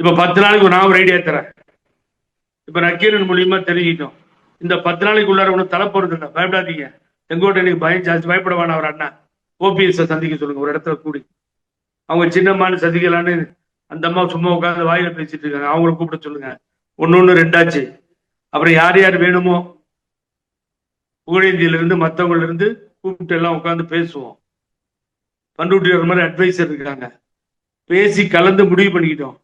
இப்ப 10 நாளைக்கு நான் ஒரு ஐடியா தரேன். இப்ப நக்கீரன் மூலியமா தெரிஞ்சிட்டோம். இந்த 10 நாளைக்கு உள்ளார ஒன்றும் தலை போறது இல்லை, பயப்படாதீங்க. செங்கோட்டையனுக்கு பயம் ஜாஸ்தி, பயப்பட வேணாம். அவர் அண்ணா ஓபிஎஸ் சந்திக்க சொல்லுங்க ஒரு இடத்துல கூடி. அவங்க சின்னம்மான்னு சந்திக்கலான்னு அந்த அம்மா சும்மா உட்காந்து வாயில பேசிட்டு இருக்காங்க. அவங்கள கூப்பிட சொல்லுங்க. ஒன்னு ரெண்டாச்சு. அப்புறம் யார் யார் வேணுமோ புகழேந்தியில இருந்து மற்றவங்கள இருந்து கூப்பிட்டு எல்லாம் உட்காந்து பேசுவோம். பண்ருட்டி மாதிரி அட்வைசர் இருக்காங்க. பேசி கலந்து முடிவு பண்ணிக்கிட்டோம்.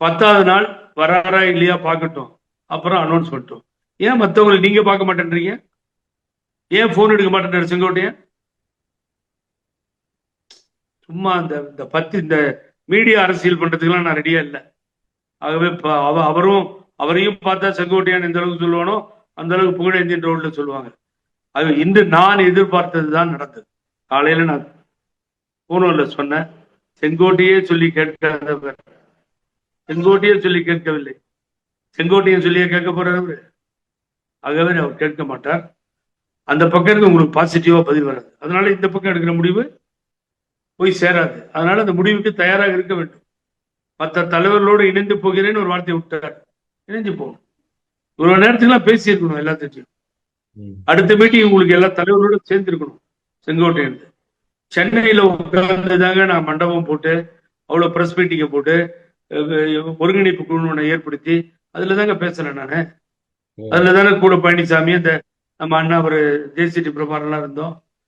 10வது நாள் வராரா இல்லையா பார்க்கட்டும், அப்புறம் அனௌன்ஸ் பண்ணிட்டோம். ஏன் மற்றவங்களை நீங்க பார்க்க மாட்டேன்றீங்க? ஏன் போன் எடுக்க மாட்டேன் செங்கோட்டையன்? சும்மா இந்த மீடியா அரசியல் பண்றதுக்கெல்லாம் நான் ரெடியா இல்லை. ஆகவே அவரையும் பார்த்தா செங்கோட்டையான் எந்த அளவுக்கு சொல்லுவானோ அந்த அளவுக்கு புகழேந்தியன் ரோட்ல சொல்லுவாங்க. அது இன்று நான் எதிர்பார்த்ததுதான் நடந்தது. காலையில நான் போனோம்ல சொன்னேன், செங்கோட்டையே சொல்லி கேட்காதவர் செங்கோட்டையே சொல்லி கேட்கவில்லை, செங்கோட்டையன் சொல்லியே கேட்க போறாரு. ஆகவே அவர் கேட்க மாட்டார். அந்த பக்கம் இருந்து உங்களுக்கு பாசிட்டிவா பதில் வராது. அதனால இந்த பக்கம் எடுக்கிற முடிவு போய் சேராது. அதனால அந்த முடிவுக்கு தயாராக இருக்க வேண்டும். மற்ற தலைவர்களோடு இணைந்து போகிறேன்னு ஒரு வார்த்தையை விட்டார். இணைஞ்சு போகணும். ஒரு நேரத்துக்குலாம் பேசி இருக்கணும் எல்லாத்தையும். அடுத்த மீட்டிங் உங்களுக்கு எல்லா தலைவர்களோட சேர்ந்து இருக்கணும். செங்கோட்டையன் சென்னையில உட்கார்ந்துதாங்க நான் மண்டபம் போட்டு அவ்வளவு பிரஸ் மீட்டிங்கை போட்டு ஒருங்கிணைப்பு குழு ஏற்படுத்தி அதுல தாங்க பேசுறேன் நானு. அதுல தானே கூட பழனிசாமி, இந்த நம்ம அண்ணா ஒரு ஜேசிடி பிரபாரெல்லாம் இருந்தோம்.